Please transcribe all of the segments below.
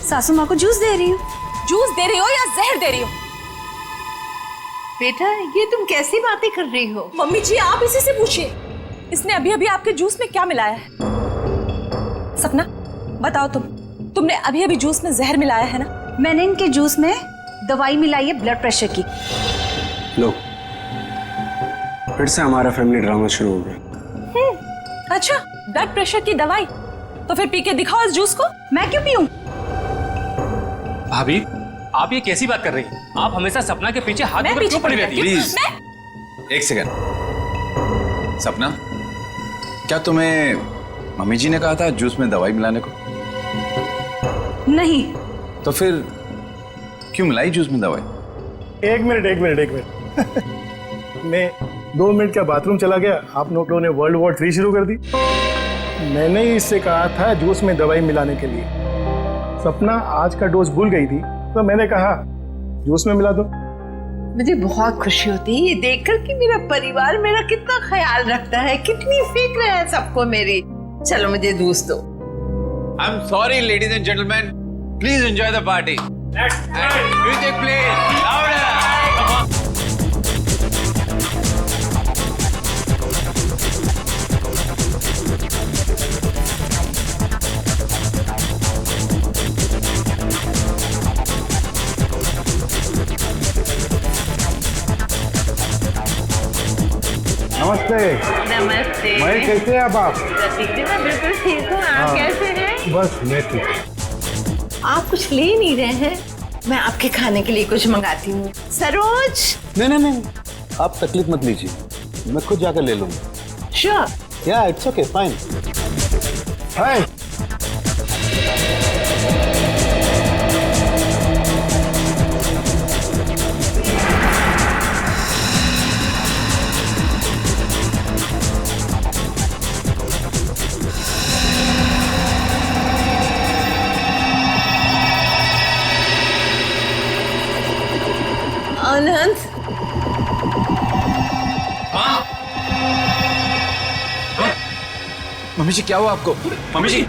सासू माँ को जूस दे रही हूँ। जूस दे रही हो या जहर दे रही हो? बेटा ये तुम कैसी बातें कर रही हो? मम्मी जी आप इसी से पूछिए, इसने अभी अभी आपके जूस में क्या मिलाया है? सपना बताओ, तुमने अभी अभी जूस में जहर मिलाया है ना? मैंने इनके जूस में दवाई मिलाई है ब्लड प्रेशर की। लो, फिर से हमारा फैमिली ड्रामा शुरू हो गया। अच्छा, ब्लड प्रेशर की दवाई? तो फिर पी के दिखाओ इस जूस को। मैं क्यों पीऊं? भाभी आप ये कैसी बात कर रही हैं? आप हमेशा सपना के पीछे हाथ मैं पकड़ क्यों पड़ी पीछे रहती हैं? प्लीज एक सेकंड। सपना, क्या तुम्हें मम्मी जी ने कहा था जूस में दवाई मिलाने को? नहीं। तो फिर क्यों मिलाई जूस में दवाई? एक मिनट मैं 2 मिनट का बाथरूम चला गया, आप लोगों ने वर्ल्ड वॉर 3 शुरू कर दी। मैंने ही इससे कहा था जूस में दवाई मिलाने के लिए। सपना आज का डोज भूल गई थी तो मैंने कहा जूस में मिला दो। मुझे बहुत खुशी होती है ये देखकर कि मेरा परिवार मेरा कितना ख्याल रखता है, कितनी फिक्र है सबको मेरी। चलो मुझे जूस दो। I'm sorry, ladies and gentlemen. Please enjoy the party. Music please. Louder. नमस्ते। नमस्ते। महेश, कैसे हैं आप? प्रतीक जी मैं बिल्कुल ठीक हूँ, आप कैसे हैं? बस मैं ठीक। आप कुछ ले नहीं रहे हैं? मैं आपके खाने के लिए कुछ मंगाती हूँ। सरोज। नहीं, आप तकलीफ मत लीजिए, मैं खुद जाकर ले लूंगा। Sure. Yeah it's okay, fine. Hi. Anand. Mummy जी क्या हुआ आपको? मम्मी जी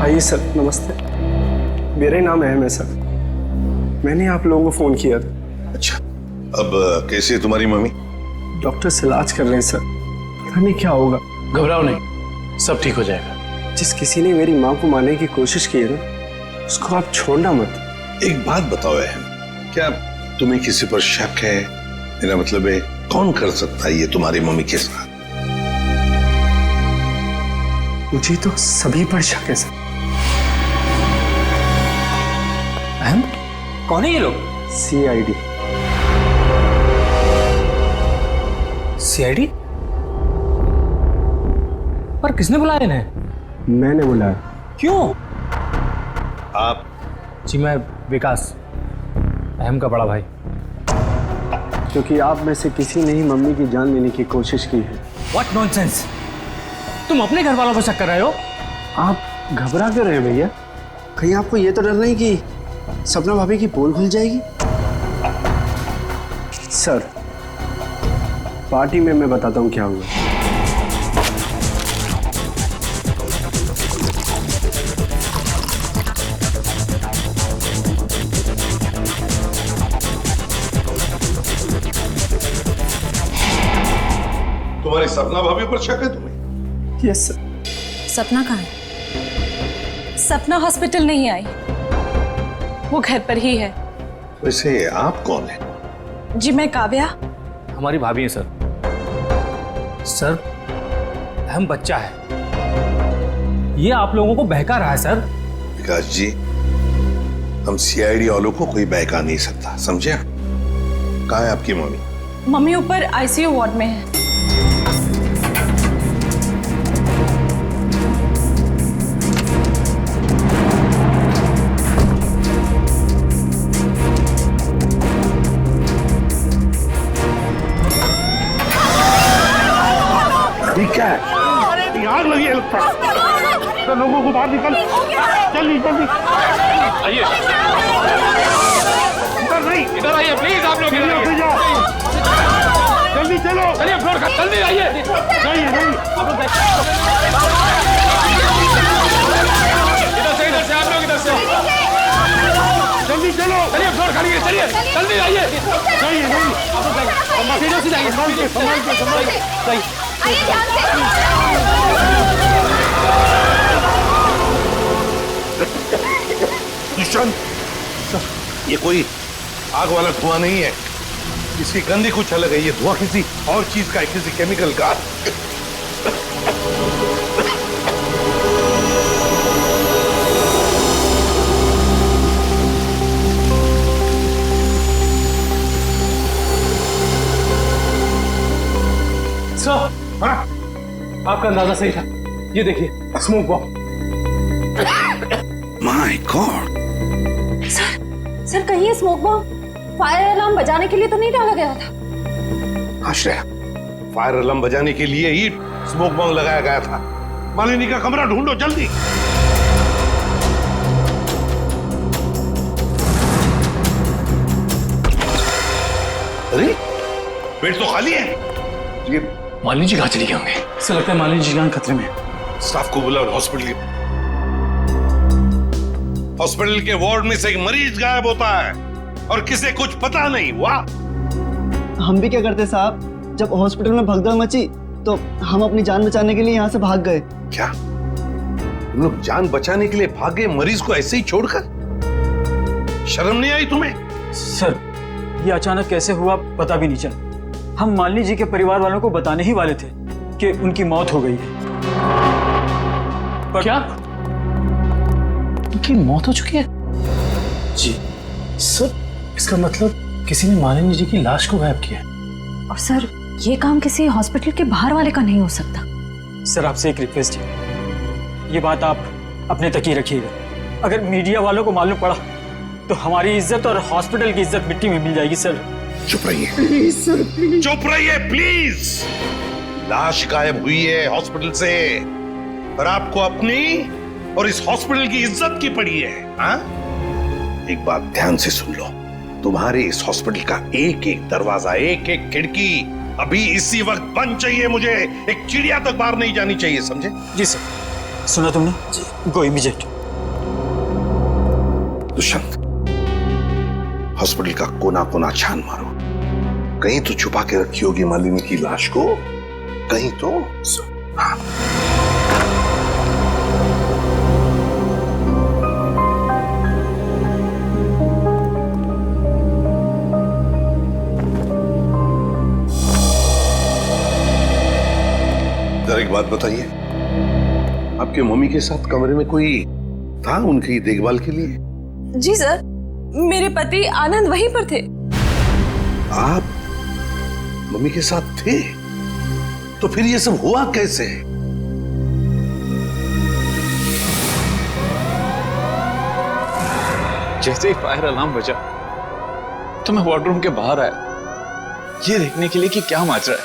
आइए सर, नमस्ते। मेरा ही नाम अहम है सर, मैंने आप लोगों को फोन किया था। अच्छा, अब कैसी है तुम्हारी मम्मी? डॉक्टर से इलाज कर रहे हैं सर, पता नहीं क्या होगा। घबराओ नहीं, सब ठीक हो जाएगा। जिस किसी ने मेरी माँ को मारने की कोशिश की है ना, उसको आप छोड़ना मत। एक बात बताओ अहम, क्या तुम्हें किसी पर शक है? मेरा मतलब है कौन कर सकता है ये तुम्हारी मम्मी के साथ? मुझे तो सभी पर शक है सर। अहम, कौन है ये लोग? CID। CID? पर किसने बुलाया इन्हें? मैंने बुलाया। क्यों? आप? जी मैं विकास, अहम का बड़ा भाई। क्योंकि आप में से किसी ने ही मम्मी की जान लेने की कोशिश की है। What nonsense? तुम अपने घर वालों पर शक कर रहे हो? आप घबरा क्यों रहे हैं भैया? कहीं आपको ये तो डर नहीं कि सपना भाभी की पोल खुल जाएगी? सर, पार्टी में मैं बताता हूँ क्या हुआ। तुम्हारी सपना भाभी पर शक है तुम्हें? Yes sir. सपना कहाँ है? सपना हॉस्पिटल नहीं आई, वो घर पर ही है। वैसे आप कौन है? जी मैं काव्या। हमारी भाभी है सर। सर, अहम बच्चा है, ये आप लोगों को बहका रहा है सर। विकास जी, हम CID वालों को कोई बहका नहीं सकता, समझे? कहाँ है आपकी मम्मी? मम्मी ऊपर ICU वार्ड में है। क्या है? आग लगी है लगता है। तो लोगों को बाहर निकल, जल्दी। आइए, इधर नहीं, इधर आइए प्लीज आप लोग। जल्दी आइए। इधर से आप लोग इधर से जल्दी चलो। चलिए फ्लोर खाली है, चलिए जल्दी आइए। सीढ़ियों से जाइए, संभाल के। ईशान, ये कोई आग वाला धुआं नहीं है, इसकी गंदी कुछ अलग है। ये धुआं किसी और चीज का है, किसी केमिकल का। सर, हाँ? आपका अंदाजा सही था। ये देखिए smoke bomb. My God, sir कहीं स्मोक बॉम्ब फायर अलार्म बजाने के लिए तो नहीं डाला गया था? आश्रया, फायर अलार्म बजाने के लिए ही स्मोक बॉम्ब लगाया गया था। मालिनी का कमरा ढूंढो जल्दी। अरे पेट तो खाली है। ये मालिनी जी कहाँ चली गई होंगे? ऐसा लगता है मालिनी जी जान खतरे में है। स्टाफ को बुलाओ, हॉस्पिटल के वार्ड में से एक मरीज गायब होता है और किसे कुछ पता नहीं। वाह, हम भी क्या करते साहब, जब हॉस्पिटल में भगदड़ मची तो हम अपनी जान बचाने के लिए यहाँ से भाग गए। क्या तुम लोग जान बचाने के लिए भागे, मरीज को ऐसे ही छोड़कर? शर्म नहीं आई तुम्हें? सर, ये अचानक कैसे हुआ पता भी नहीं चला। हम मालिनी जी के परिवार वालों को बताने ही वाले थे कि उनकी मौत हो गई है। पर क्या उनकी मौत हो चुकी है? जी सर, इसका मतलब किसी ने मालिनी जी की लाश को गायब किया है। और सर, ये काम किसी हॉस्पिटल के बाहर वाले का नहीं हो सकता। सर, आपसे एक रिक्वेस्ट है, ये बात आप अपने तक ही रखिएगा। अगर मीडिया वालों को मालूम पड़ा तो हमारी इज्जत और हॉस्पिटल की इज्जत मिट्टी में मिल जाएगी। सर चुप रहिए, चुप रहिए प्लीज। लाश गायब हुई है हॉस्पिटल से और आपको अपनी और इस हॉस्पिटल की इज्जत की पड़ी है। हाँ? एक बात ध्यान से सुन लो, तुम्हारे इस हॉस्पिटल का एक एक दरवाजा, एक एक खिड़की अभी इसी वक्त बंद चाहिए। मुझे एक चिड़िया तक बाहर नहीं जानी चाहिए, समझे? जी सर। सुना तुमने? गो इमीडिएट। दुष्यंत, हॉस्पिटल का कोना कोना छान मारो। कहीं तो छुपा के रखी होगी मालिनी की लाश को, कहीं तो। हाँ। जरा एक बात बताइए, आपके मम्मी के साथ कमरे में कोई था उनकी देखभाल के लिए? जी सर, मेरे पति आनंद वहीं पर थे। आप मम्मी के साथ थे? तो फिर ये सब हुआ कैसे? जैसे ही फायर अलार्म बजा तो मैं वार्डरूम के बाहर आया, ये देखने के लिए कि क्या मच रहा है।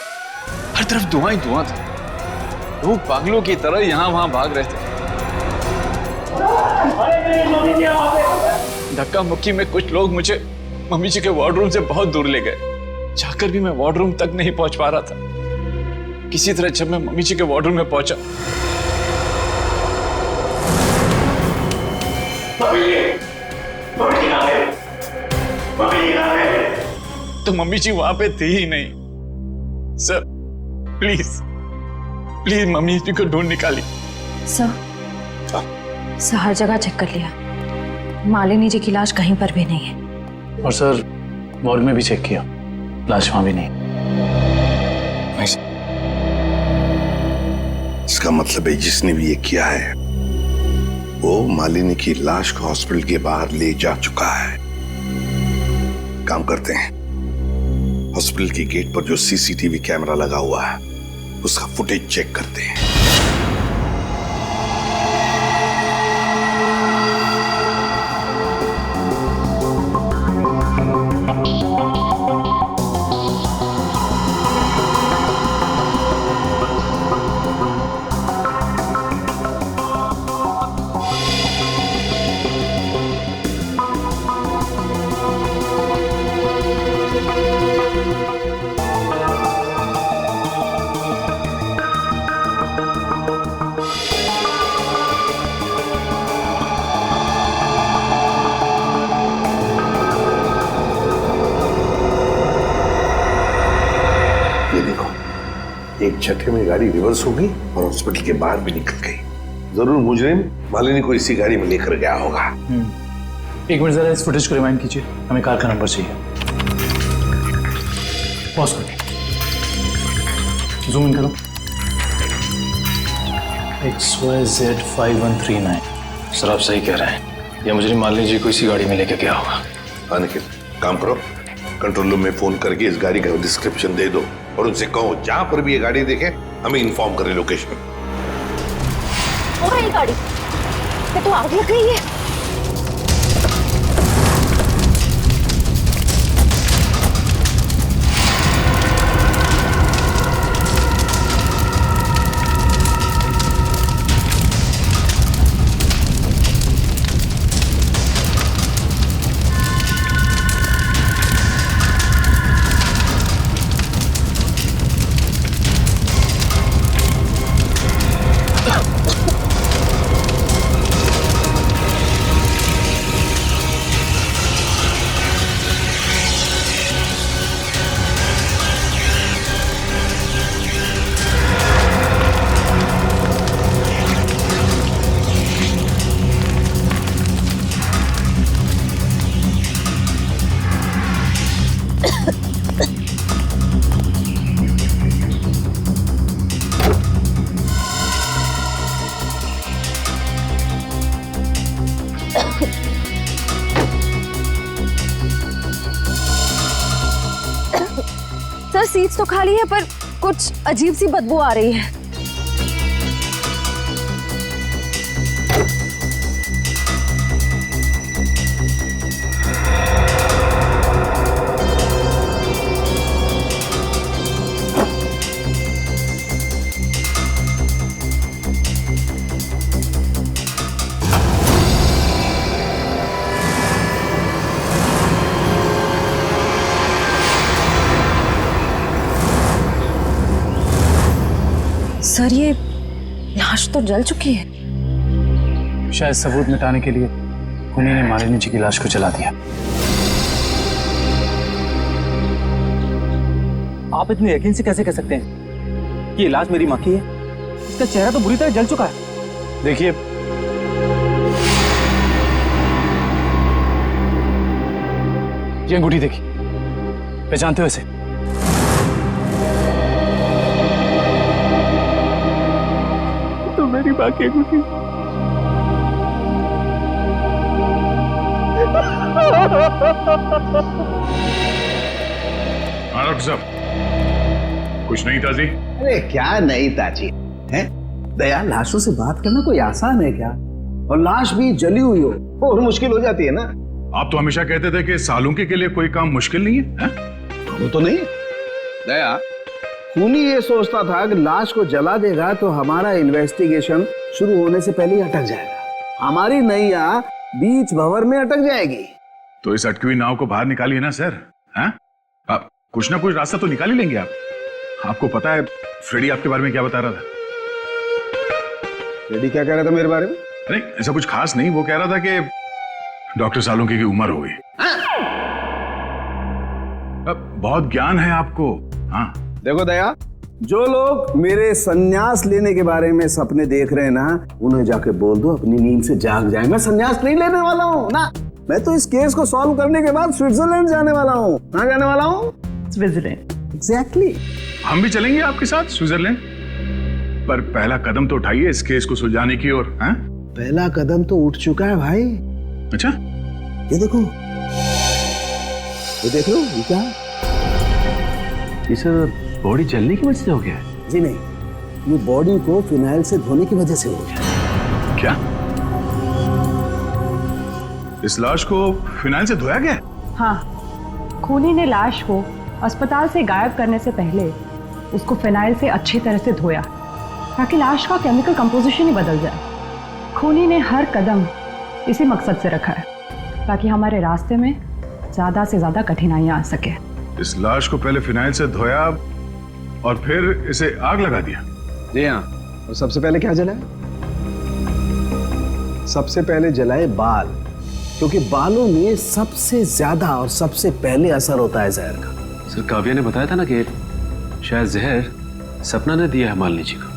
हर तरफ धुआं ही धुआं था। लोग पागलों की तरह यहां वहां भाग रहे थे। धक्का मुक्की में कुछ लोग मुझे मम्मी जी के वार्डरूम से बहुत दूर ले गए। जाकर भी मैं वार्डरूम तक नहीं पहुंच पा रहा था। किसी तरह जब मैं मम्मी जी के वार्डरूम में पहुंचा तो मम्मी जी वहां पे थी ही नहीं। सर प्लीज प्लीज मम्मी जी को ढूंढ निकाली। सर, हर जगह चेक कर लिया, मालिनी जी की लाश कहीं पर भी नहीं है। और सर, मॉर्ग में भी चेक किया, लाश वहां भी नहीं। इसका मतलब है जिसने भी ये किया है वो मालिनी की लाश को हॉस्पिटल के बाहर ले जा चुका है। काम करते हैं, हॉस्पिटल की गेट पर जो सीसीटीवी कैमरा लगा हुआ है उसका फुटेज चेक करते हैं। एक छठे में गाड़ी रिवर्स हो गई और हॉस्पिटल के बाहर भी निकल गई। जरूर मुजरिम मालिनी को इसी गाड़ी में लेकर गया होगा। एक मिनट जरा इस फुटेज को रिमाइंड कीजिए, हमें कार का नंबर चाहिए। पॉज करिए, जूम इन करो। XYZ5139। सर आप सही कह रहे हैं, या मुजरिम मालिनी जी को इसी गाड़ी में लेके गया होगा। हाँ निखिल, काम करो, कंट्रोल रूम में फोन करके इस गाड़ी का डिस्क्रिप्शन दे दो और उनसे कहो जहां पर भी ये गाड़ी देखे हमें इन्फॉर्म करें लोकेशन। और ये गाड़ी ये तो आग लग गई है। सर सीट्स तो खाली है पर कुछ अजीब सी बदबू आ रही है। सर ये लाश तो जल चुकी है। शायद सबूत मिटाने के लिए उन्हीं ने मालिनी जी की लाश को जला दिया। आप इतने यकीन से कैसे कह सकते हैं कि ये लाश मेरी मां की है? इसका चेहरा तो बुरी तरह जल चुका है। देखिए, ये अंगूठी देखिए, पहचानते हो इसे? तो मेरी मां की अंगूठी। डॉक्टर साहब, कुछ नहीं ताजी? अरे क्या नहीं ताजी है? दया, लाशों से बात करना कोई आसान है क्या? और लाश भी जली हुई हो और मुश्किल हो जाती है ना। आप तो हमेशा कहते थे कि सालुंकी के लिए कोई काम मुश्किल नहीं है? वो तो नहीं दया, खूनी ये सोचता था कि लाश को जला देगा तो हमारा इन्वेस्टिगेशन शुरू होने से पहले ही अटक जाएगा, हमारी नैया बीच भंवर में अटक जाएगी। तो इस अटकी हुई नाव को बाहर निकालिए ना सर। हैं? आप कुछ ना कुछ रास्ता तो निकाल ही लेंगे आप। आपको पता है फ्रेडी आपके बारे में क्या बता रहा था? फ्रेडी क्या कह रहा था मेरे बारे में? नहीं, ऐसा कुछ खास नहीं। वो कह रहा था कि डॉक्टर सालुंकी की उम्र हो गई। अब बहुत ज्ञान है आपको। हाँ देखो दया, जो लोग मेरे संन्यास लेने के बारे में सपने देख रहे हैं ना, उन्हें जाके बोल दो अपनी नींद से जाग जाए। मैं संन्यास नहीं लेने वाला हूँ ना, मैं तो इस केस को सॉल्व करने के बाद स्विट्जरलैंड जाने वाला हूँ। कहाँ जाने वाला हूँ? स्विट्जरलैंड। एग्जैक्टली। हम भी चलेंगे आपके साथ स्विट्जरलैंड, पर पहला कदम तो उठाइए इस केस को सुलझाने की ओर। पहला कदम तो उठ चुका है भाई। अच्छा, ये देखो, ये देख लो, ये क्या? ये सर बॉडी जलने की वजह से हो गया है? जी नहीं, ये बॉडी को फिनाइल से धोने की वजह से हो गया। क्या? इस लाश को फिनाइल से धोया गया? हाँ, खूनी ने लाश को अस्पताल से गायब करने से पहले उसको फिनाइल से अच्छी तरह से धोया ताकि लाश का केमिकल कंपोजिशन ही बदल जाए। खूनी ने हर कदम इसी मकसद से रखा है ताकि हमारे रास्ते में ज्यादा से ज्यादा कठिनाइयां आ सके। इस लाश को पहले फिनाइल से धोया और फिर इसे आग लगा दिया? जी हाँ। और सबसे पहले क्या जलाए? सबसे पहले जलाए बाल, क्योंकि बालों में सबसे ज्यादा और सबसे पहले असर होता है जहर का। सर काव्या ने बताया था ना कि शायद जहर सपना ने दिया है मालिनी जी को।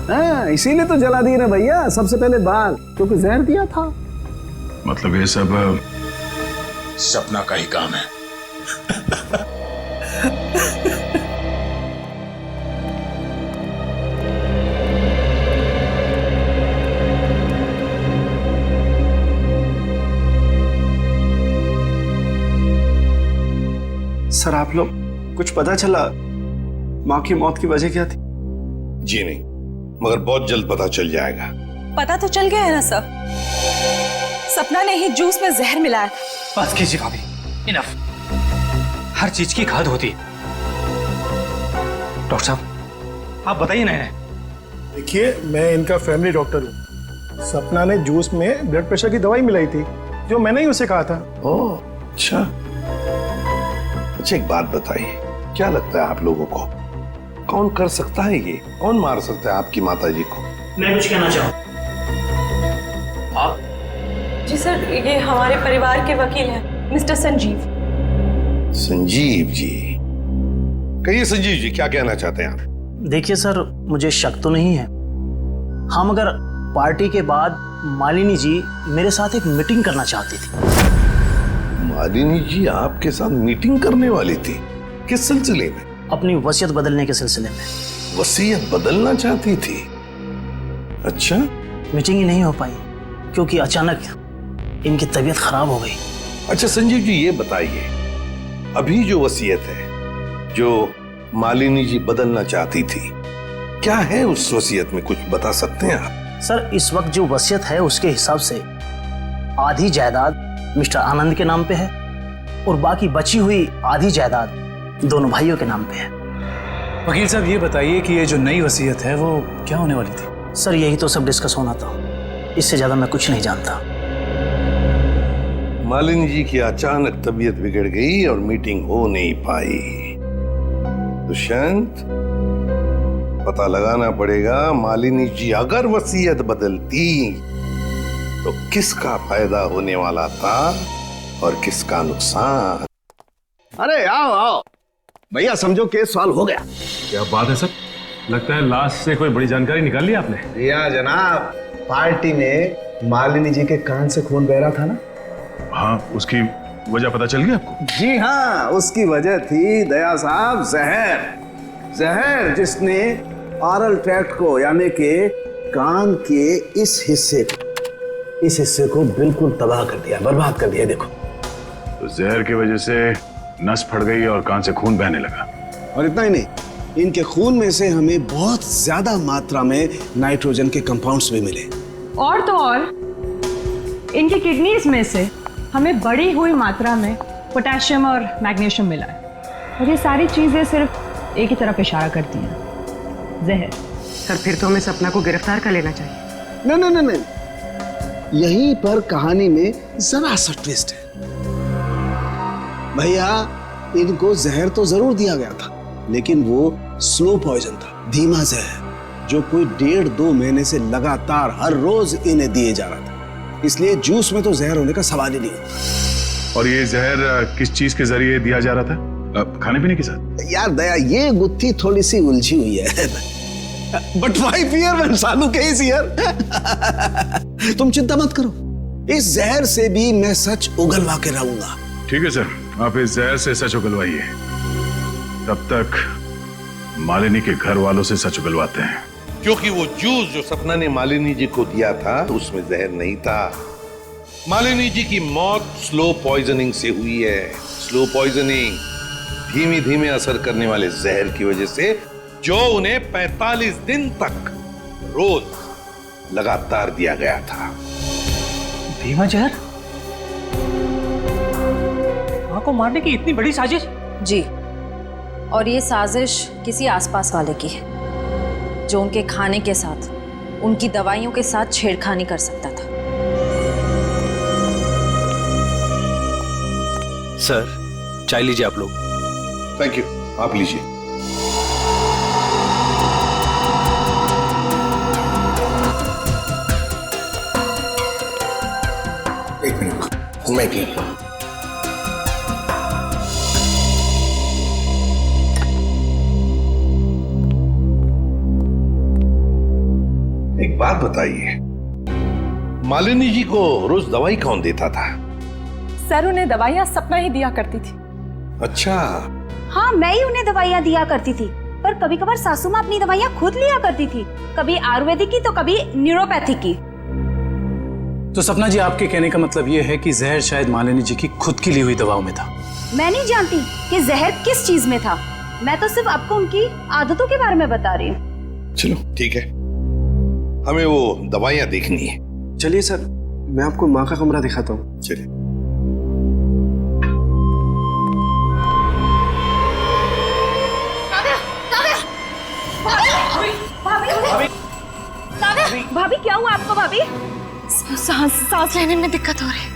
हाँ, इसीलिए तो जला दिए ना भैया, सबसे पहले बाल, क्योंकि जहर दिया था। मतलब ये सब सपना का ही काम है। सर आप लोग कुछ पता चला माँ की मौत की वजह क्या थी? जी नहीं, मगर बहुत जल्द पता चल जाएगा। पता तो चल गया है ना सर, सपना ने ही जूस में जहर मिलाया था। बस कीजिए भाभी, इनफ। हर चीज की खाद होती है। डॉक्टर साहब आप बताइए ना। देखिए, मैं इनका फैमिली डॉक्टर हूँ। सपना ने जूस में ब्लड प्रेशर की दवाई मिलाई थी, जो मैंने ही उसे कहा था। ओह अच्छा। अच्छा एक बात बताइए, क्या लगता है आप लोगों को कौन कर सकता है ये? कौन मार सकता है आपकी माता जी को? मैं कुछ कहना चाहूँ। आप? जी सर, ये हमारे परिवार के वकील हैं, मिस्टर संजीव। संजीव जी, कहिए संजीव जी, क्या कहना चाहते हैं आप? देखिए सर, मुझे शक तो नहीं है। हाँ, मगर पार्टी के बाद मालिनी जी मेरे साथ एक मीटिंग करना चाहती थी। मालिनी जी आपके साथ मीटिंग करने वाली थी? किस सिलसिले में? अपनी वसीयत बदलने के सिलसिले में। वसीयत बदलना चाहती थी? अच्छा। मीटिंग ही नहीं हो पाई क्योंकि अचानक इनकी तबीयत खराब हो गई। अच्छा संजीव जी, ये बताइए, अभी जो वसीयत है जो मालिनी जी बदलना चाहती थी, क्या है उस वसीयत में? कुछ बता सकते हैं आप? सर, इस वक्त जो वसीयत है उसके हिसाब से आधी जायदाद मिस्टर आनंद के नाम पे है और बाकी बची हुई आधी जायदाद दोनों भाइयों के नाम पे है। वकील साहब ये बताइए कि ये जो नई वसीयत है वो क्या होने वाली थी? सर, यही तो सब डिस्कस होना था, इससे ज्यादा मैं कुछ नहीं जानता। मालिनी जी की अचानक तबीयत बिगड़ गई और मीटिंग हो नहीं पाई। दुष्यंत, पता लगाना पड़ेगा मालिनी जी अगर वसीयत बदलती तो किसका फायदा होने वाला था और किसका नुकसान। अरे आओ आओ भैया, समझो केस सॉल्व हो गया। क्या बात है सर, लगता है लास्ट से कोई बड़ी जानकारी निकाल ली आपने। भैया जनाब, पार्टी में मालिनी जी के कान से खून बह रहा था ना। हाँ, उसकी वजह पता चल गई आपको? जी हाँ, उसकी वजह थी दया साहब जहर। जहर जिसने ऑरल ट्रैक्ट को यानी कि कान के इस हिस्से को बिल्कुल तबाह कर दिया, बर्बाद कर दिया। देखो, तो जहर की वजह से नस फट गई और कान से खून बहने लगा। और इतना ही नहीं, इनके खून में से हमें बहुत ज्यादा मात्रा में नाइट्रोजन के कंपाउंड्स भी मिले। और तो और इनकी किडनीज में से हमें बढ़ी हुई मात्रा में पोटेशियम और मैग्नीशियम मिला है। और ये सारी चीजें सिर्फ एक ही तरफ इशारा करती हैं, जहर। सर, फिर तो हमें सपना को गिरफ्तार कर लेना चाहिए। नहीं, यहीं पर कहानी में जरा सा ट्विस्ट है। भैया, इनको जहर तो जरूर दिया गया था, लेकिन वो स्लो पॉइजन था, धीमा जहर, जो कोई 1.5-2 महीने से लगातार हर रोज इन्हें दिए जा रहा था। इसलिए जूस में तो जहर होने का सवाल ही नहीं होता। और ये जहर किस चीज के जरिए दिया जा रहा था? खाने पीने के साथ? यार दया, ये गुत्थी थोड़ी सी उलझी हुई है। But why fear when Salu case here? तुम चिंता मत करो, इस जहर से भी मैं सच उगलवा के रहूंगा। ठीक है सर, आप इस जहर से सच उगलवाइए, तब तक मालिनी के घर वालों से सच उगलवाते हैं। क्योंकि वो जूस जो सपना ने मालिनी जी को दिया था उसमें जहर नहीं था। मालिनी जी की मौत स्लो पॉइजनिंग से हुई है। स्लो पॉइजनिंग, धीमी धीमे असर करने वाले जहर की वजह से, जो उन्हें 45 दिन तक रोज लगातार दिया गया था। धीमा जहर? मां को मारने की इतनी बड़ी साजिश? जी, और ये साजिश किसी आसपास वाले की है जो उनके खाने के साथ, उनकी दवाइयों के साथ छेड़खानी कर सकता था। सर, चाय लीजिए आप लोग। थैंक यू, आप लीजिए। एक मिनट, मैं पी लूं। बात बताइए, मालिनी जी को रोज दवाई कौन देता था? सर उन्हें दवाइयाँ सपना ही दिया करती थी। अच्छा। हाँ, मैं ही उन्हें दवाइयाँ दिया करती थी, पर कभी कभार सासू माँ अपनी दवाइयाँ खुद लिया करती थी, कभी आयुर्वेदिक की तो कभी न्यूरोपैथिक की। तो सपना जी, आपके कहने का मतलब ये है कि जहर शायद मालिनी जी की खुद की ली हुई दवाओं में था? मैं नहीं जानती कि जहर किस चीज में था, मैं तो सिर्फ आपको उनकी आदतों के बारे में बता रही हूँ। चलो ठीक है, हमें वो दवाइयाँ देखनी है। चलिए सर, मैं आपको माँ का कमरा दिखाता हूँ। चलिए। भाभी क्या हुआ आपको? भाभी सांस लेने में दिक्कत हो रही है।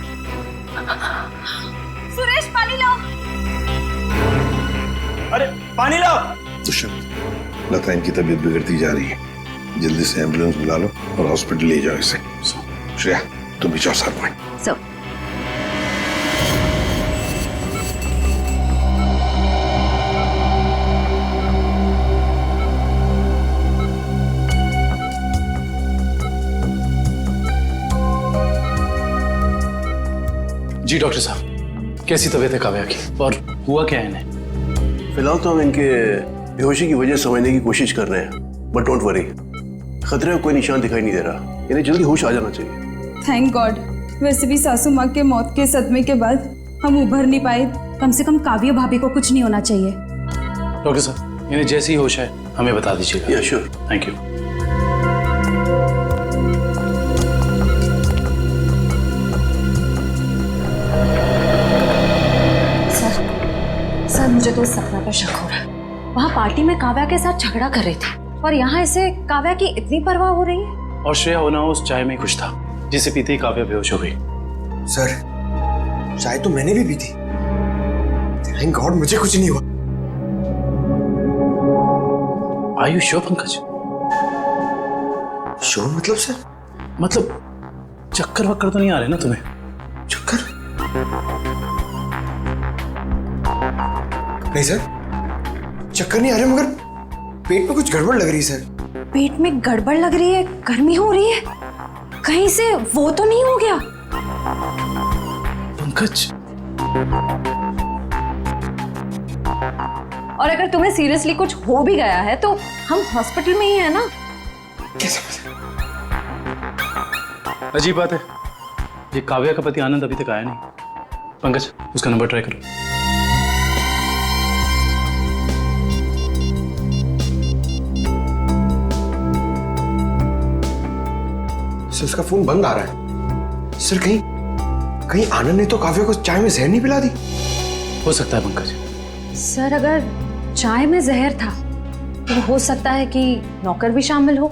सुरेश पानी लाओ। अरे पानी लाओ। दुष्यंत, लता इनकी तबीयत बिगड़ती जा रही है, जल्दी से एम्बुलेंस बुला लो और हॉस्पिटल ले जाओ इसे। श्रेया तुम भी जाओ साथ में। जी डॉक्टर साहब, कैसी तबीयत है काव्या की और हुआ क्या है इन्हें? फिलहाल तो हम इनके बेहोशी की वजह समझने की कोशिश कर रहे हैं, बट डोंट वरी, खतरे का कोई निशान दिखाई नहीं दे रहा, इन्हें जल्दी होश आ जाना चाहिए। Thank God. वैसे भी सासू माँ के मौत के सदमे के बाद हम उभर नहीं पाए। कम से कम काव्य भाभी को कुछ नहीं होना चाहिए। डॉक्टर साहब, इन्हें जैसी ही होश है हमें बता दीजिएगा। या श्योर। Thank you. सर मुझे तो सपना पर शक हो रहा है। वहाँ पार्टी में काव्या के साथ झगड़ा कर रही थी और यहाँ इसे काव्या की इतनी परवाह हो रही है। और श्रेया होना उस चाय में कुछ था जिसे पीते ही काव्या बेहोश हो गई। सर, चाय तो मैंने भी पी थी। थैंक गॉड मुझे कुछ नहीं हुआ। Are you sure Pankaj? Sure मतलब सर? मतलब चक्कर वक्कर तो नहीं आ रहे ना तुम्हें? चक्कर? नहीं सर, चक्कर नहीं आ रहे, मगर पेट में कुछ गड़बड़ लग रही है सर। पेट में गड़बड़ लग रही है, गर्मी हो रही है, कहीं से वो तो नहीं हो गया? पंकज, और अगर तुम्हें सीरियसली कुछ हो भी गया है तो हम हॉस्पिटल में ही है ना। कैसे? अजीब बात है, ये काव्या का पति आनंद अभी तक आया नहीं। पंकज, उसका नंबर ट्राई करो। सर उसका फोन बंद आ रहा है। सर कहीं आनंद ने तो काव्या को चाय में जहर नहीं पिला दी? हो सकता है पंकज। सर अगर चाय में जहर था तो हो सकता है कि नौकर भी शामिल हो।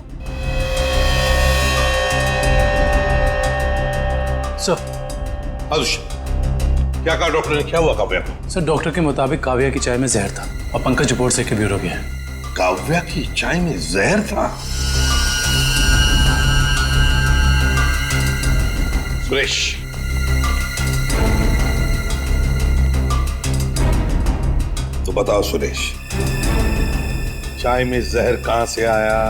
सर क्या कहा डॉक्टर ने, क्या हुआ काव्या को? सर डॉक्टर के मुताबिक काव्या की चाय में जहर था और पंकज रिपोर्ट से ब्यूरो गया है। काव्या की चाय में जहर था? सुरेश, तो बताओ सुरेश, चाय में जहर कहां से आया?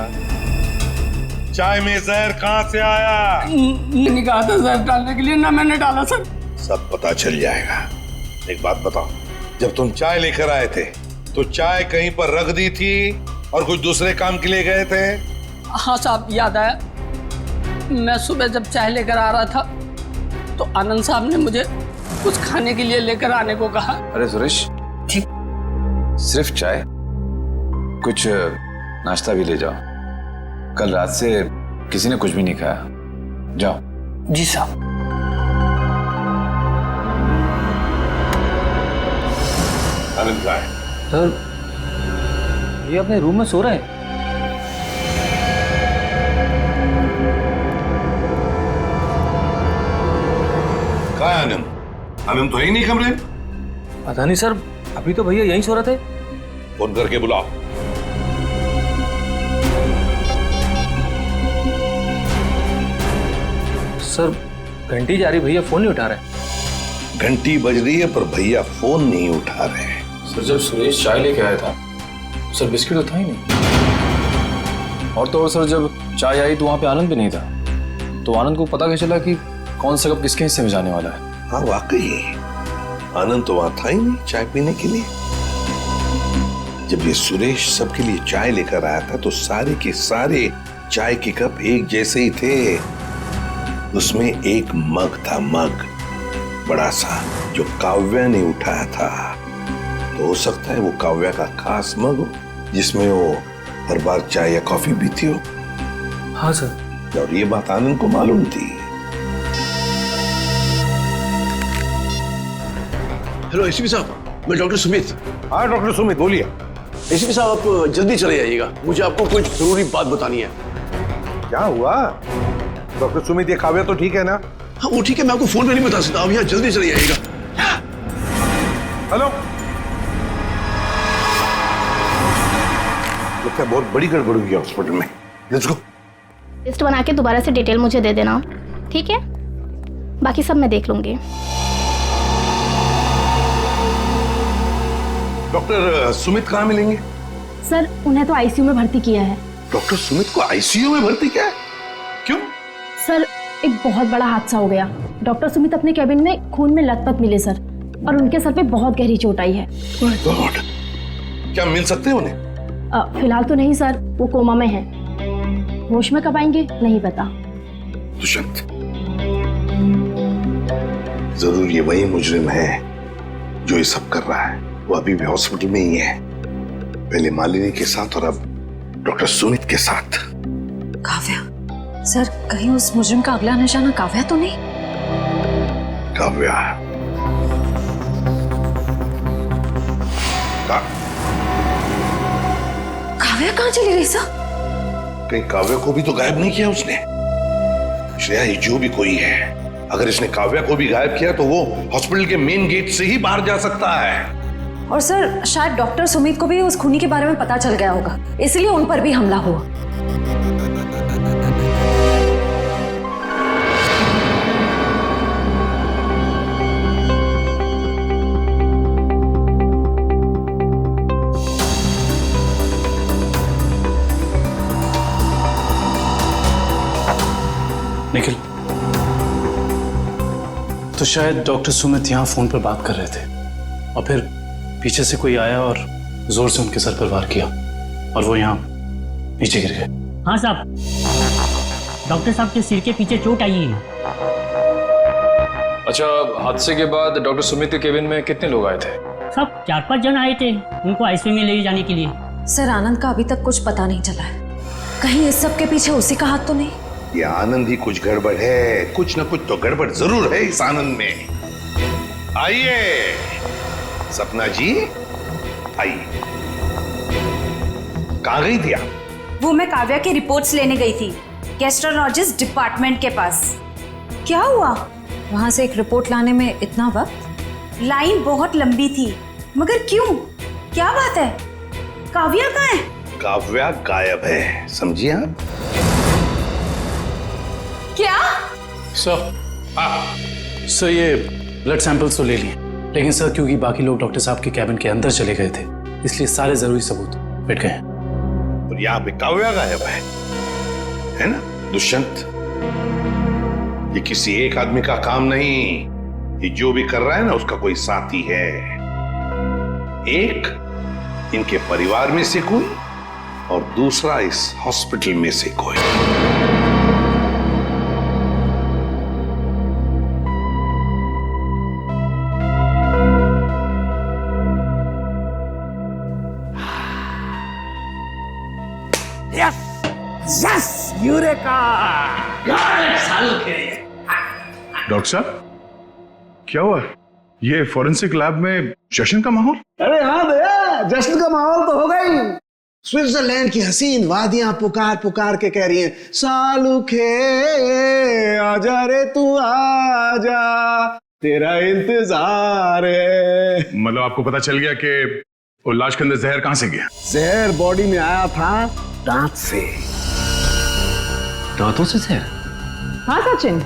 चाय में जहर कहां से आया? मैंने कहा था जहर डालने के लिए, ना मैंने डाला सर। सब पता चल जाएगा। एक बात बताओ, जब तुम चाय लेकर आए थे तो चाय कहीं पर रख दी थी और कुछ दूसरे काम के लिए गए थे? हाँ साहब, याद आया। मैं सुबह जब चाय लेकर आ रहा था तो आनंद साहब ने मुझे कुछ खाने के लिए लेकर आने को कहा। अरे सुरेश, सिर्फ चाय? कुछ नाश्ता भी ले जाओ, कल रात से किसी ने कुछ भी नहीं खाया। जाओ। जी साहब। आनंद कहाँ है? सर ये अपने रूम में सो रहे हैं। कहाँ है आनंद? आनंद तो है ही नहीं कमरे में। पता नहीं सर, अभी तो भैया यहीं सो रहे थे। फोन करके बुलाओ। सर घंटी जा रही, भैया फोन नहीं उठा रहे। घंटी बज रही है पर भैया फोन नहीं उठा रहे हैं। सर जब सुरेश चाय लेके आया था सर बिस्किट तो था ही नहीं। और तो और सर, जब चाय आई तो वहाँ पे आनंद भी नहीं था, तो आनंद को पता कैसे चला कि कौन सा कप किसके हिस्से में जाने वाला है? हाँ वाकई आनंद तो वहां था ही नहीं चाय पीने के लिए। जब ये सुरेश सबके लिए चाय लेकर आया था तो सारे के सारे चाय के कप एक जैसे ही थे। उसमें एक मग था, मग बड़ा सा, जो काव्या ने उठाया था। तो हो सकता है वो काव्या का खास मग हो जिसमें वो हर बार चाय या कॉफी पीती हो। हाँ सर। और ये बात आनंद को मालूम थी। हेलो एसीपी साहब, मैं डॉक्टर सुमित। हाँ डॉक्टर सुमित, बोलिए। एसीपी साहब, आप जल्दी चले आइएगा, मुझे आपको कुछ जरूरी बात बतानी है। क्या हुआ डॉक्टर सुमित? ये काव्या तो ठीक है ना? हाँ वो ठीक है, मैं आपको फोन पे नहीं बता सकता, आप यहाँ जल्दी चले आइएगा। हेलो, लगता है बहुत बड़ी गड़बड़ हुई है हॉस्पिटल में। Let's go. लिस्ट बना के दोबारा से डिटेल मुझे दे देना, ठीक है? बाकी सब मैं देख लूंगी। डॉक्टर सुमित कहाँ मिलेंगे? सर उन्हें तो आईसीयू में भर्ती किया है। डॉक्टर सुमित को आईसीयू में भर्ती किया है? क्यों? सर एक बहुत बड़ा हादसा हो गया। डॉक्टर सुमित अपने कैबिन में खून में लथपथ मिले सर, और उनके सर पे बहुत गहरी चोट आई है। माय गॉड, क्या मिल सकते हैं उन्हें? फिलहाल तो नहीं सर, वो कोमा में हैं। होश में कब आएंगे नहीं पता। दुष्यंत, जरूर ये वही मुजरिम है जो ये सब कर रहा है। वो अभी भी हॉस्पिटल में ही है, पहले मालिनी के साथ और अब डॉक्टर सुमित के साथ। काव्या सर, कहीं उस मुजरिम का अगला निशाना काव्या तो नहीं? काव्या काव्या कहाँ चली गई सर? कहीं काव्या को भी तो गायब नहीं किया उसने? श्रेया, ये जो भी कोई है, अगर इसने काव्या को भी गायब किया तो वो हॉस्पिटल के मेन गेट से ही बाहर जा सकता है। और सर शायद डॉक्टर सुमित को भी उस खूनी के बारे में पता चल गया होगा, इसलिए उन पर भी हमला हुआ। निखिल, तो शायद डॉक्टर सुमित यहाँ फोन पर बात कर रहे थे और फिर पीछे से कोई आया और जोर से उनके सर पर वार किया और वो यहाँ नीचे गिर गए। हाँ साहब, डॉक्टर साहब के सिर के पीछे चोट आई है। अच्छा, हादसे के बाद डॉक्टर सुमित के केबिन में कितने लोग आए थे? सब 4-5 जन आए थे उनको आईसीयू में ले जाने के लिए। सर आनंद का अभी तक कुछ पता नहीं चला है, कहीं इस सब के पीछे उसी का हाथ तो नहीं? ये आनंद ही कुछ गड़बड़ है, कुछ ना कुछ तो गड़बड़ जरूर है इस आनंद में। आइए सपना जी, आइए। कहाँ गई थी आप? वो मैं काव्या की रिपोर्ट्स लेने गई थी गैस्ट्रोलॉजिस्ट डिपार्टमेंट के पास। क्या हुआ? वहां से एक रिपोर्ट लाने में इतना वक्त? लाइन बहुत लंबी थी, मगर क्यों? क्या बात है? काव्या कहाँ है? काव्या गायब है, समझिए आप? क्या? सर ये ब्लड सैंपल्स तो ले लिए, लेकिन सर क्योंकि बाकी लोग डॉक्टर साहब के कैबिन के अंदर चले गए थे, इसलिए सारे जरूरी सबूत मिट गए। और यहाँ पे काव्या गायब है ना दुष्यंत? ये किसी एक आदमी का काम नहीं, ये जो भी कर रहा है ना उसका कोई साथी है। एक इनके परिवार में से कोई और दूसरा इस हॉस्पिटल में से कोई। Yes, eureka! डॉक्टर साहब, क्या हुआ? ये फॉरेंसिक लैब में जश्न का माहौल? अरे हाँ भैया, जश्न का माहौल तो होगा ही। स्विट्जरलैंड की हसीन वादियां पुकार पुकार के कह रही हैं, सालुखे आजा रे तू आजा, तेरा इंतजार है। मतलब आपको पता चल गया कि वो लाश के अंदर जहर कहां से गया? जहर बॉडी में आया था दांत से। दांतों से जहर? हाँ सचिन,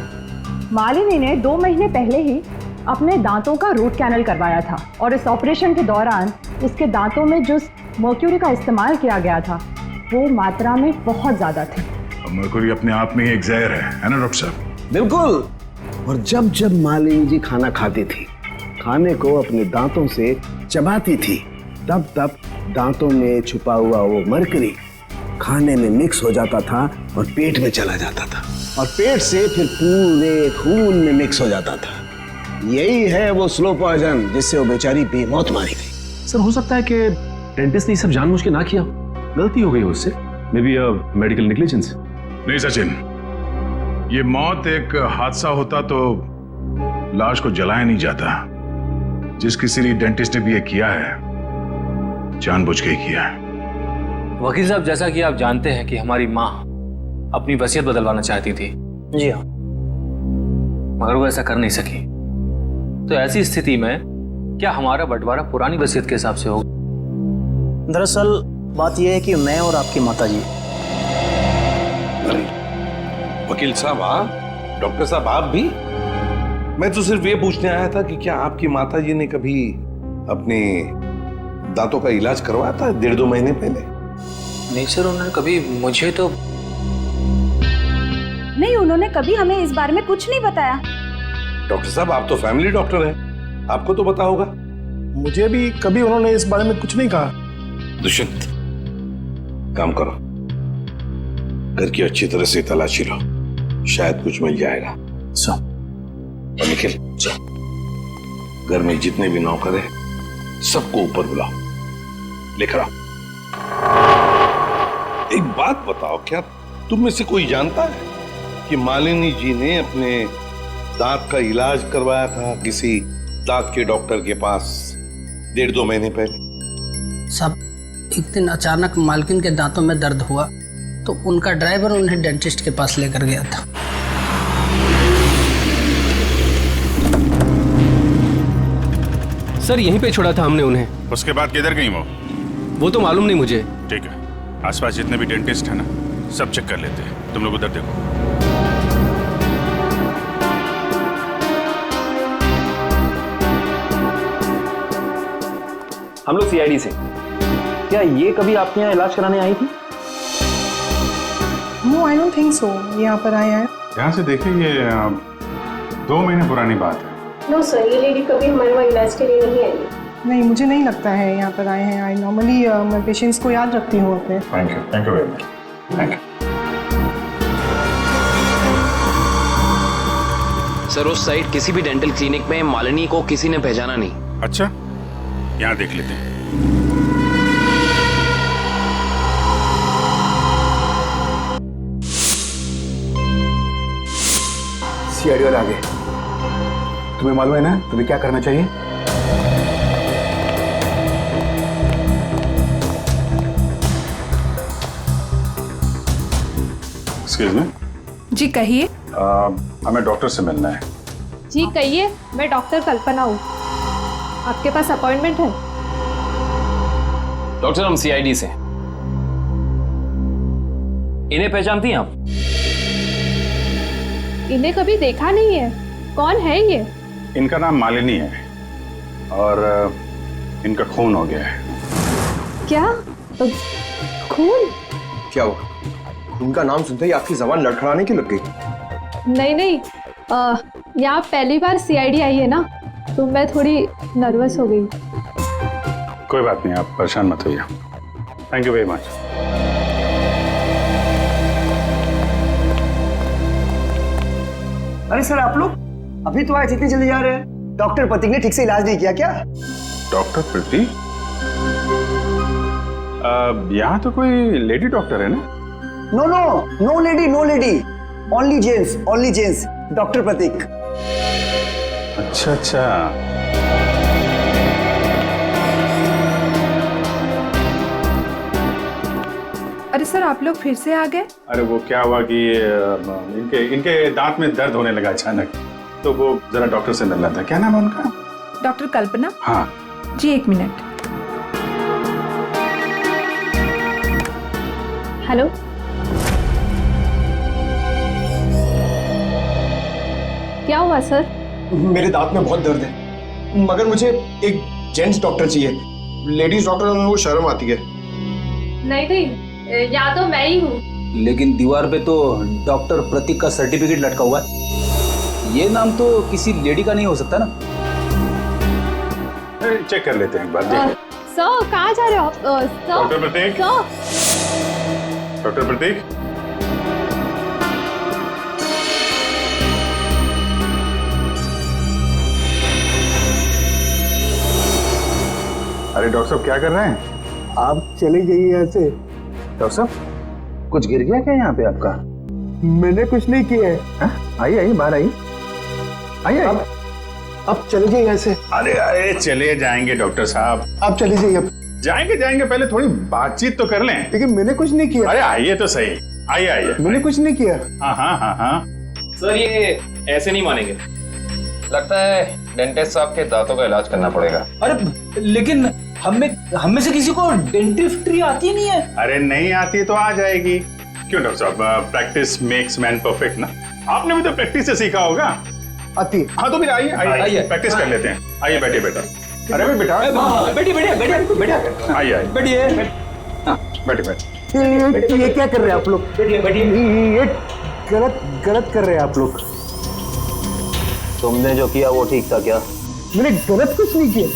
मालिनी ने 2 महीने पहले ही अपने दांतों का रूट कैनल करवाया था और इस ऑपरेशन के दौरान उसके दांतों में जिस मर्क्यूरी का इस्तेमाल किया गया था वो मात्रा में बहुत ज्यादा थे। मरकुरी अपने आप में ही एक जहर है ना डॉक्टर साहब? बिल्कुल। और जब जब मालिनी जी खाना खाती थी, खाने को अपने दांतों से चबाती थी, तब तब दांतों में छुपा हुआ वो मरकरी खाने में मिक्स हो जाता था और पेट में चला जाता था, और पेट से फिर पूरे खून में मिक्स हो जाता था। यही है वो स्लो पॉइजन जिससे वो बेचारी बेमौत मारी गई। सर हो सकता है कि डेंटिस्ट ने सब जानबूझ के ना किया, गलती हो गई उससे, मे बी मेडिकल नेग्लिजेंस। नहीं सचिन, ये मौत एक हादसा होता तो लाश को जलाया नहीं जाता। जिस किसी डेंटिस्ट ने भी ये किया है, जानबूझ के ही किया है। वकील साहब, जैसा कि आप जानते हैं कि हमारी माँ अपनी वसीयत बदलवाना चाहती थी। जी हाँ। मगर वो ऐसा कर नहीं सकी, तो ऐसी स्थिति में क्या हमारा बंटवारा पुरानी वसीयत के हिसाब से होगा? दरअसल बात यह है कि मैं और आपकी माताजी। वकील साहब आप, डॉक्टर साहब आप भी? मैं तो सिर्फ ये पूछने आया था कि क्या आपकी माताजी ने कभी अपने दांतों का इलाज करवाया था 1.5-2 महीने पहले? नहीं सर, उन्होंने कभी मुझे तो नहीं, उन्होंने कभी हमें इस बारे में कुछ नहीं बताया। डॉक्टर साहब आप तो फैमिली डॉक्टर हैं, आपको तो पता होगा। मुझे भी कभी उन्होंने इस बारे में कुछ नहीं कहा। दुष्यंत, काम करो, घर की अच्छी तरह से तलाशी लो, शायद कुछ मिल जाएगा। और निखिल, घर में जितने भी नौकर हैं सबको ऊपर बुलाओ, लेकर आओ। एक बात बताओ, क्या तुम में से कोई जानता है कि मालिनी जी ने अपने दांत का इलाज करवाया था किसी दांत के डॉक्टर के पास 1.5-2 महीने पहले? सब एक दिन अचानक मालकिन के दांतों में दर्द हुआ तो उनका ड्राइवर उन्हें डेंटिस्ट के पास लेकर गया था। सर यहीं पे छोड़ा था हमने उन्हें। उसके बाद किधर गई वो तो मालूम नहीं मुझे। ठीक है, आसपास जितने भी डेंटिस्ट है ना, सब चेक कर लेते हैं। तुम लोग उधर देखो। हम लोग सीआईडी से। क्या ये कभी आपके यहाँ इलाज कराने आई थी? No, I don't think so. यहाँ पर आए हैं। यहाँ से देखिए, ये 2 महीने पुरानी बात है। नो सर, ये लेडी कभी हमारे वहाँ इलाज के लिए नहीं आई। नहीं, मुझे नहीं लगता है यहाँ पर आए हैं। आई नॉर्मली मैं पेशेंट्स को याद रखती हूँ अपने। Thank you very much. Thank you sir, उस साइड किसी भी डेंटल क्लिनिक में मालिनी को किसी ने पहचाना नहीं। अच्छा, यहाँ देख लेते हैं। सीआईडी वाले आ गए। तुम्हें मालूम है ना तुम्हें क्या करना चाहिए? Excuse me. जी कहिए। हमें डॉक्टर से मिलना है। जी कहिए, मैं डॉक्टर कल्पना हूँ। आपके पास अपॉइंटमेंट है? डॉक्टर, हम सीआईडी से। इन्हें पहचानती हैं आप? इन्हें कभी देखा नहीं है। कौन है ये? इनका नाम मालिनी है और इनका खून हो गया है। क्या? खून? क्या हुआ? खून का नाम सुनते ही आपकी जबान लड़खड़ाने की लग गई? नहीं नहीं, यहाँ पहली बार सीआईडी आई है ना, तो मैं थोड़ी नर्वस हो गई। कोई बात नहीं, आप परेशान मत होइए। Thank you very much. अरे सर, आप लोग अभी तो आए, इतनी जल्दी जा रहे हैं? डॉक्टर प्रतीक ने ठीक से इलाज नहीं किया क्या? डॉक्टर प्रतीक? यहाँ तो कोई लेडी डॉक्टर है ना? No no, no lady, no lady, only gents, only gents. Doctor Prateek. अच्छा अच्छा। अरे सर, आप लोग फिर से आ गए? अरे वो क्या हुआ कि इनके दांत में दर्द होने लगा अचानक, तो वो जरा डॉक्टर से मिलना था। क्या नाम है उनका? डॉक्टर कल्पना। हाँ जी, 1 मिनट। हेलो। क्या हुआ सर? मेरे दांत में बहुत दर्द है, मगर मुझे एक जेंट्स डॉक्टर चाहिए। लेडीज डॉक्टर में वो शर्म आती है। नहीं नहीं, या तो मैं ही हूँ। लेकिन दीवार पे तो डॉक्टर प्रतीक का सर्टिफिकेट लटका हुआ है। ये नाम तो किसी लेडी का नहीं हो सकता ना? चेक कर लेते हैं एक बार। देखो सर कहाँ जा रहे हो? डॉक्टर प्रतीक। डॉक्टर प्रतीक, अरे डॉक्टर साहब क्या कर रहे हैं? आप चले जाइए यहाँ से। डॉक्टर साहब कुछ गिर गया क्या यहाँ पे आपका? मैंने कुछ नहीं किया है। आइए आइए, बाहर आइए। आइए आइए। अब चले जाइए यहाँ से। अरे अरे चले जाएंगे डॉक्टर साहब। आप चले जाइए। अब जाएंगे, पहले थोड़ी बातचीत तो कर लें। लेकिन मैंने कुछ नहीं किया। अरे आइए तो सही, आइए आइए। मैंने कुछ नहीं किया। हाँ। सर ये ऐसे नहीं मानेंगे, लगता है डेंटिस्ट साहब के दांतों का इलाज करना पड़ेगा। अरे लेकिन हम में से किसी को डेंटिस्ट्री आती नहीं है। अरे नहीं आती तो आ जाएगी। क्यों डॉक्टर साहब, प्रैक्टिस मेक्स मैन परफेक्ट ना। आपने भी तो प्रैक्टिस से सीखा होगा। आती। हाँ तो फिर आइए प्रैक्टिस कर लेते हैं। आइए बैठिए बेटा। अरे बेटा बैठिए। आइए बैठिए। ये क्या कर रहे हैं आप लोग? ये गलत कर रहे हैं आप लोग। तुमने जो किया वो ठीक था क्या? मैंने गलत कुछ नहीं किया।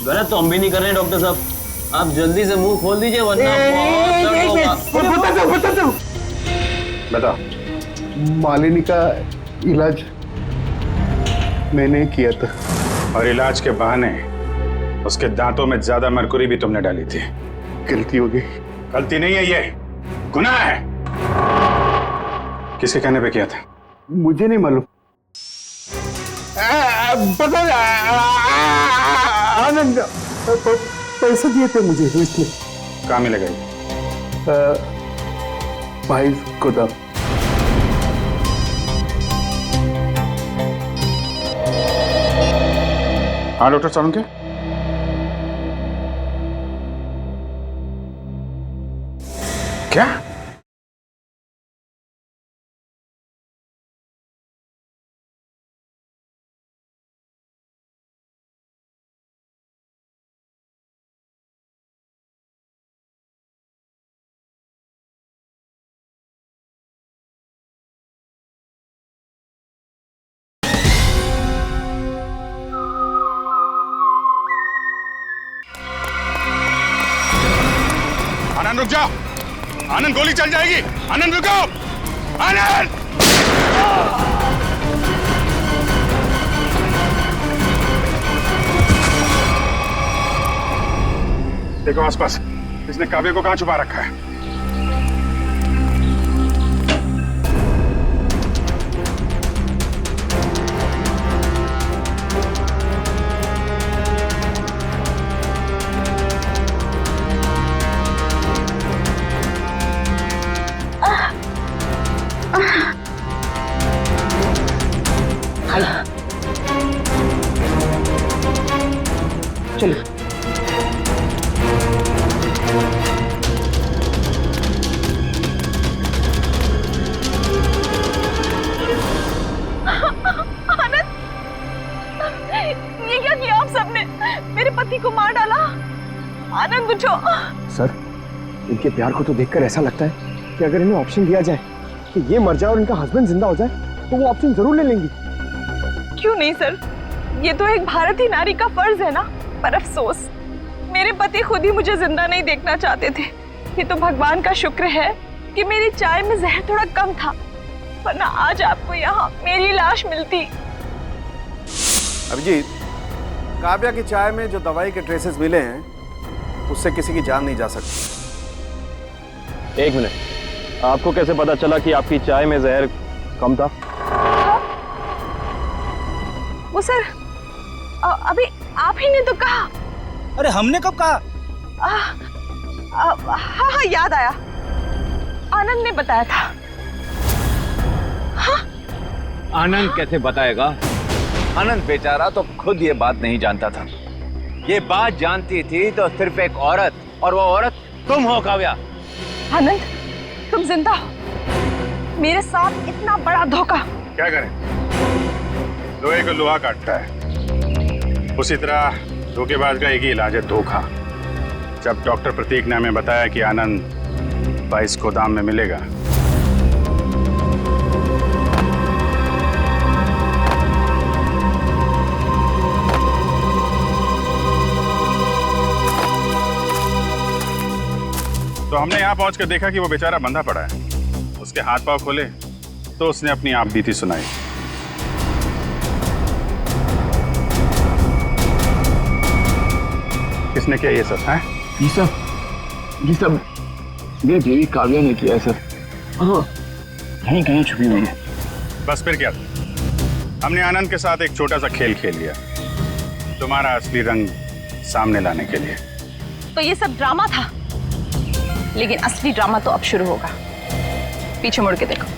गलत तो हम भी नहीं कर रहे हैं डॉक्टर साहब, आप जल्दी से मुंह खोल दीजिए वरना बता। मालिनी का इलाज मैंने किया था। और इलाज के बहाने उसके दांतों में ज्यादा मरकुरी भी तुमने डाली थी। गलती हो गई। गलती नहीं है, ये गुनाह है। किसके कहने पे किया था? मुझे नहीं मालूम। पता आनंद पैसे दिए थे मुझे इसलिए। कहाँ मिलेगा ये? भाई को था। हाँ डॉक्टर साहब के क्या? आनंद रुक जाओ। आनंद गोली चल जाएगी। आनंद रुको। आनंद देखो आसपास, इसने काव्य को कहां छुपा रखा है? चलो ये क्या किया आप सबने? मेरे पति को मार डाला। आनंद उठो। सर, इनके प्यार को तो देखकर ऐसा लगता है कि अगर इन्हें ऑप्शन दिया जाए कि ये मर जाए और इनका हस्बैंड जिंदा हो जाए तो वो ऑप्शन जरूर ले लेंगी। क्यों नहीं सर, ये तो एक भारतीय नारी का फर्ज है ना। पर अफसोस मेरे पति खुद ही मुझे जिंदा नहीं देखना चाहते थे। ये तो भगवान का शुक्र है कि मेरी चाय में जहर थोड़ा कम था, वरना आज आपको यहाँ मेरी लाश मिलती। अभिजीत, काव्या की चाय में जो दवाई के ट्रेसेस मिले हैं उससे किसी की जान नहीं जा सकती। एक मिनट, आपको कैसे पता चला कि आपकी चाय में जहर कम था? वो सर अभी आप ही ने तो कहा। अरे हमने कब कहा? हाँ याद आया, आनंद ने बताया था। हाँ? आनंद कैसे बताएगा? आनंद बेचारा तो खुद ये बात नहीं जानता था। ये बात जानती थी तो सिर्फ एक औरत, और वो औरत तुम हो काव्या। आनंद, तुम जिंदा हो। मेरे साथ इतना बड़ा धोखा। क्या करें, लोहे को लोहा काटता है, उसी तरह धोखेबाज का एक ही इलाज है, धोखा। जब डॉक्टर प्रतीक ने हमें बताया कि आनंद डब्बा इस गोदाम में मिलेगा। तो हमने यहाँ पहुंच कर देखा कि वो बेचारा बंधा पड़ा है। उसके हाथ पांव खोले तो उसने अपनी आप बीती सुनाई। किसने किया ये सब? है ये सब मेरी देवी काव्या ने किया है सर। हाँ, कहीं कहीं छुपी हुई है। बस फिर क्या? हमने आनंद के साथ एक छोटा सा खेल खेल लिया, तुम्हारा असली रंग सामने लाने के लिए। तो ये सब ड्रामा था, लेकिन असली ड्रामा तो अब शुरू होगा। पीछे मुड़ के देखो।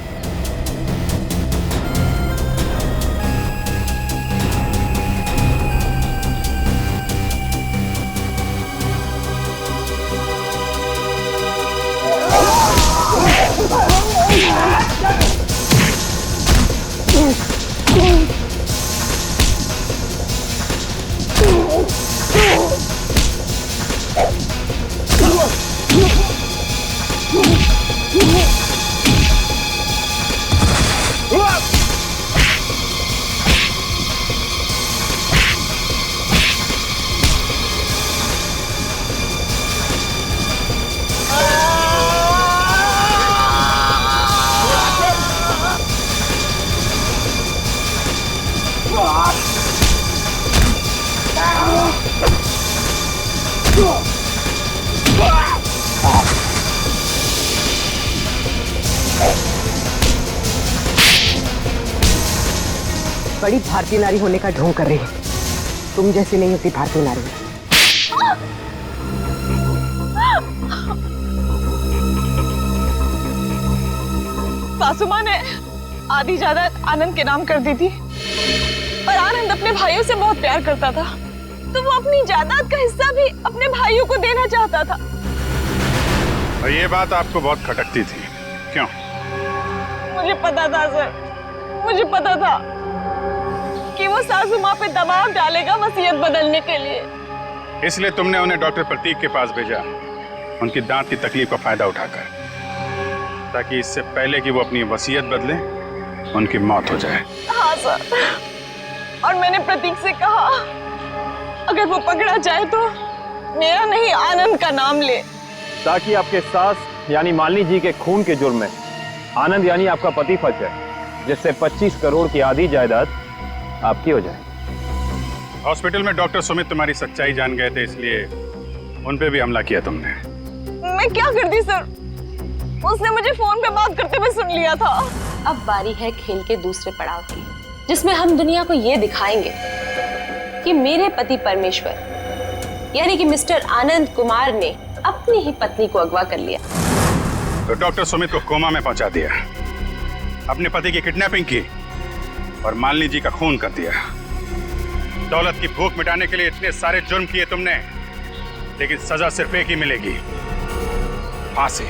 बड़ी भारतीय नारी होने का ढोंग कर रही है। तुम जैसी नहीं होती भारतीय नारी। सासू माँ ने आधी जायदाद आनंद के नाम कर दी थी और आनंद अपने भाइयों से बहुत प्यार करता था, तो वो अपनी जायदाद का हिस्सा भी अपने भाइयों को देना चाहता था। और ये बात आपको बहुत खटकती थी, क्यों? मुझे पता था सर, मुझे पता था कि वो सासू माँ पे दबाव डालेगा वसीयत बदलने के लिए। इसलिए तुमने उन्हें डॉक्टर प्रतीक के पास भेजा, उनकी दांत की तकलीफ का फायदा उठाकर, ताकि इससे पहले कि वो अपनी वसीयत बदले उनकी मौत हो जाए। हाँ सर, और मैंने प्रतीक से कहा अगर वो पकड़ा जाए तो मेरा नहीं आनंद का नाम ले, ताकि आपके सास यानी मालिनी जी के खून के जुर्म में आनंद यानी आपका पति फंस जाए, जिससे 25 करोड़ की आधी जायदाद आपकी हो जाए। हॉस्पिटल में डॉक्टर सुमित तुम्हारी सच्चाई जान गए थे, इसलिए उन पे भी हमला किया तुमने। मैं क्या करती सर, उसने मुझे फोन पे बात करते हुए सुन लिया था। अब बारी है खेल के दूसरे पड़ाव की, जिसमें हम दुनिया को ये दिखाएंगे कि मेरे पति परमेश्वर यानी कि मिस्टर आनंद कुमार ने अपनी ही पत्नी को अगवा कर लिया। तो डॉक्टर सुमित को कोमा में पहुंचा दिया, अपने पति की किडनैपिंग की और मालिनी जी का खून कर दिया। दौलत की भूख मिटाने के लिए इतने सारे जुर्म किए तुमने, लेकिन सजा सिर्फ एक ही मिलेगी, फांसी।